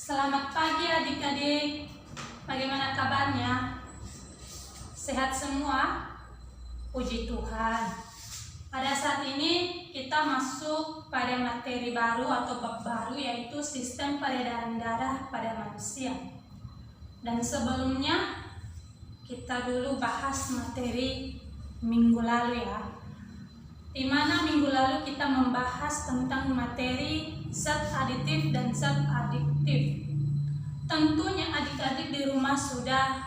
Selamat pagi adik-adik, bagaimana kabarnya? Sehat semua? Puji Tuhan. Pada saat ini kita masuk pada materi baru atau bab baru, yaitu sistem peredaran darah pada manusia. Dan sebelumnya kita dulu bahas materi minggu lalu ya, di mana minggu lalu kita membahas tentang materi zat aditif dan zat adiktif. Tentunya adik-adik di rumah sudah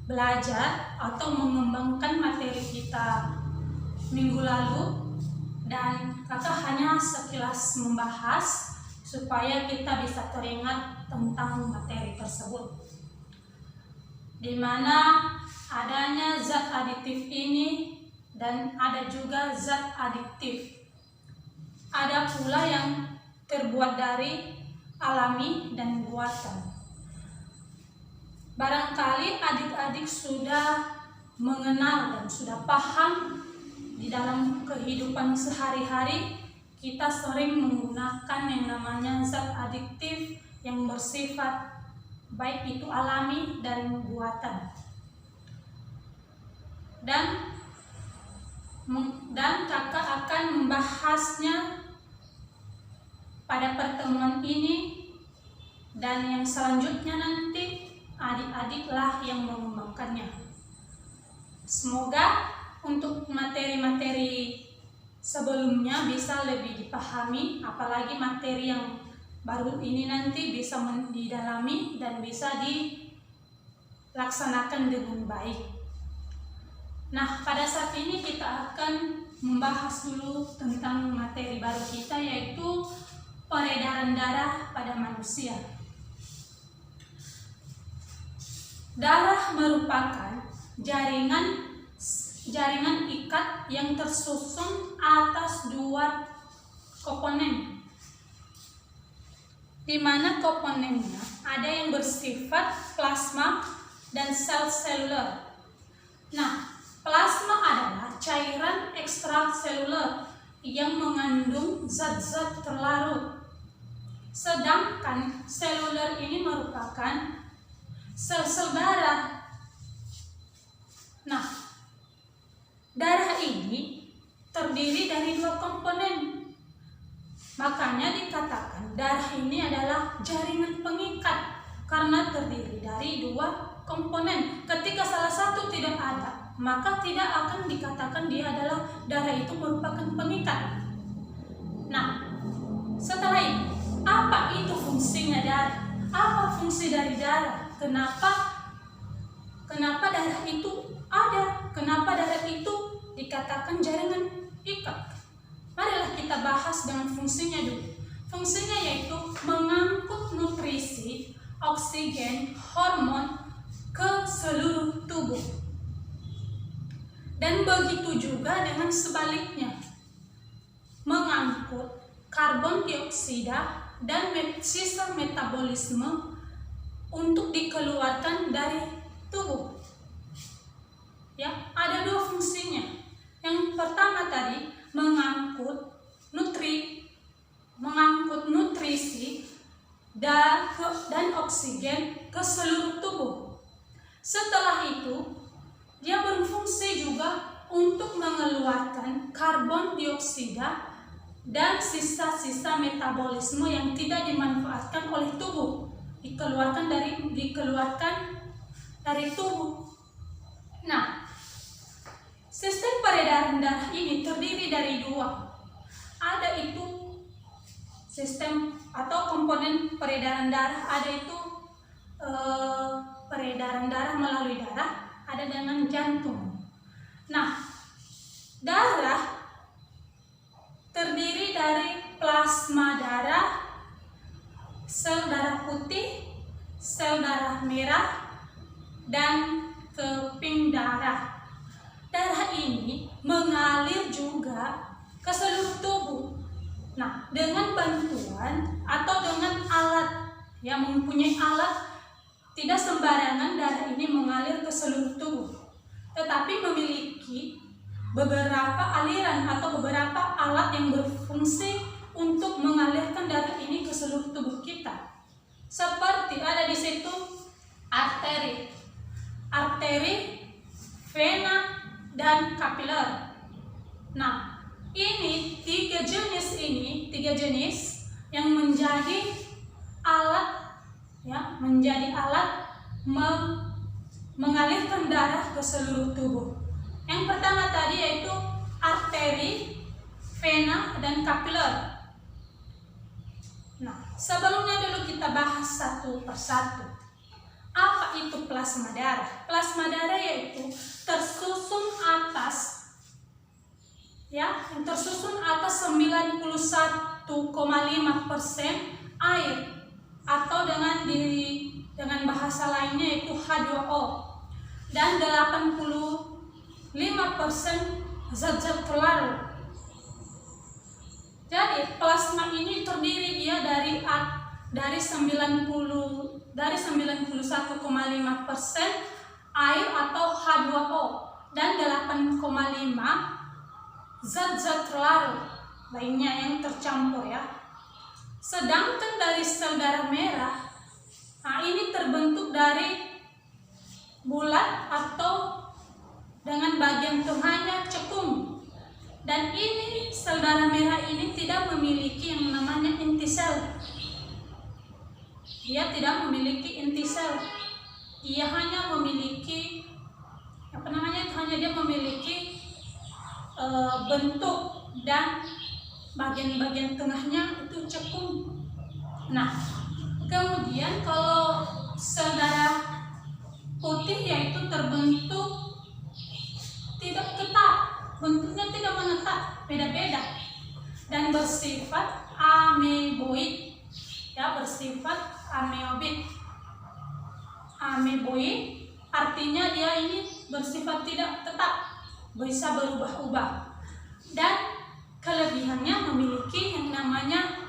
belajar atau mengembangkan materi kita minggu lalu, dan kakak hanya sekilas membahas supaya kita bisa teringat tentang materi tersebut, di mana adanya zat aditif ini dan ada juga zat adiktif. Ada pula yang terbuat dari alami dan buatan. Barangkali adik-adik sudah mengenal dan sudah paham di dalam kehidupan sehari-hari kita sering menggunakan yang namanya zat adiktif yang bersifat baik itu alami dan buatan. Dan kakak akan membahasnya pada pertemuan ini, dan yang selanjutnya nanti adik-adiklah yang mengembangkannya. Semoga untuk materi-materi sebelumnya bisa lebih dipahami, apalagi materi yang baru ini nanti bisa didalami dan bisa dilaksanakan dengan baik. Nah, pada saat ini kita akan membahas dulu tentang materi baru kita, yaitu peredaran darah pada manusia. Darah merupakan jaringan ikat yang tersusun atas dua komponen, di mana komponennya ada yang bersifat plasma dan sel seluler. Nah, plasma adalah cairan ekstraseluler yang mengandung zat-zat terlarut. Sedangkan seluler ini merupakan sel-sel darah. Nah, darah ini terdiri dari dua komponen. Makanya dikatakan darah ini adalah jaringan pengikat karena terdiri dari dua komponen. Ketika salah satu tidak ada, maka tidak akan dikatakan dia adalah darah itu merupakan pengikat. Nah, setelah itu, apa itu fungsinya darah? Apa fungsi dari darah? Kenapa darah itu ada? Kenapa darah itu dikatakan jaringan ikat? Marilah kita bahas dengan fungsinya dulu. Fungsinya yaitu mengangkut nutrisi, oksigen, hormon ke seluruh tubuh. Dan begitu juga dengan sebaliknya, mengangkut karbon dioksida dan sisa metabolisme untuk dikeluarkan dari tubuh. Ya, ada dua fungsinya. Yang pertama tadi mengangkut nutrisi dan oksigen ke seluruh tubuh. Setelah itu, dia berfungsi juga untuk mengeluarkan karbon dioksida dan sisa-sisa metabolisme yang tidak dimanfaatkan oleh tubuh, dikeluarkan dari tubuh. Nah, sistem peredaran darah ini terdiri dari dua. Ada itu sistem atau komponen peredaran darah, ada itu peredaran darah melalui darah, ada dengan jantung. Nah, darah terdiri dari plasma darah, sel darah putih, sel darah merah, dan keping darah. Darah ini mengalir juga ke seluruh tubuh. Nah, dengan bantuan atau dengan alat yang mempunyai alat, tidak sembarangan darah ini mengalir ke seluruh tubuh, tetapi memiliki beberapa aliran atau beberapa alat yang berfungsi untuk mengalirkan darah ini ke seluruh tubuh kita. Seperti itu arteri, vena, dan kapiler. Nah, ini tiga jenis yang menjadi alat mengalirkan darah ke seluruh tubuh. Yang pertama tadi yaitu arteri, vena, dan kapiler. Nah, sebelumnya dulu kita bahas satu persatu. Apa itu plasma darah? Plasma darah yaitu tersusun atas 91,5% air, atau dengan bahasa lainnya yaitu H2O, dan 85% zat-zat terlarut. Jadi plasma ini terdiri dia dari 91,5% air atau H2O dan 8,5 zat-zat terlarut lainnya yang tercampur ya. Sedangkan dari sel darah merah, nah ini terbentuk dari bulat atau dengan bagian tengahnya cekung. Dan ini sel darah merah ini tidak memiliki yang namanya inti sel. Dia tidak memiliki inti sel. Dia hanya memiliki dia memiliki bentuk dan bagian-bagian tengahnya itu cekung. Nah, kemudian kalau sel darah putih yaitu terbentuk tidak tetap, bentuknya tidak menetap, beda-beda, dan bersifat ameboid, bersifat ameboid artinya dia ini bersifat tidak tetap, bisa berubah-ubah, dan kelebihannya memiliki yang namanya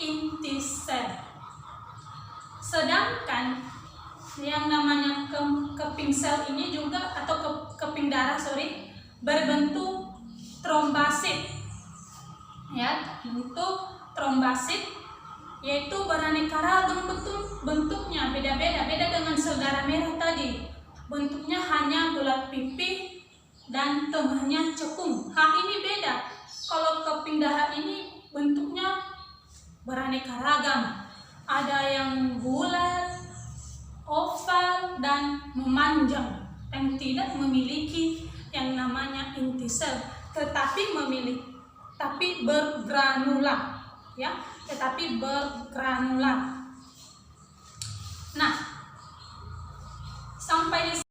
inti sel. Sedangkan yang namanya keping sel ini juga atau keping darah berbentuk trombosit, bentuk trombosit, yaitu beraneka ragam bentuknya, beda-beda dengan sel darah merah tadi. Bentuknya hanya bulat pipih dan tengahnya cekung. Ini beda. Kalau keping darah ini bentuknya beraneka ragam. Ada yang bulat, oval, dan memanjang, yang tidak memiliki yang namanya inti sel, tetapi bergranula, tetapi bergranula. Nah, sampai di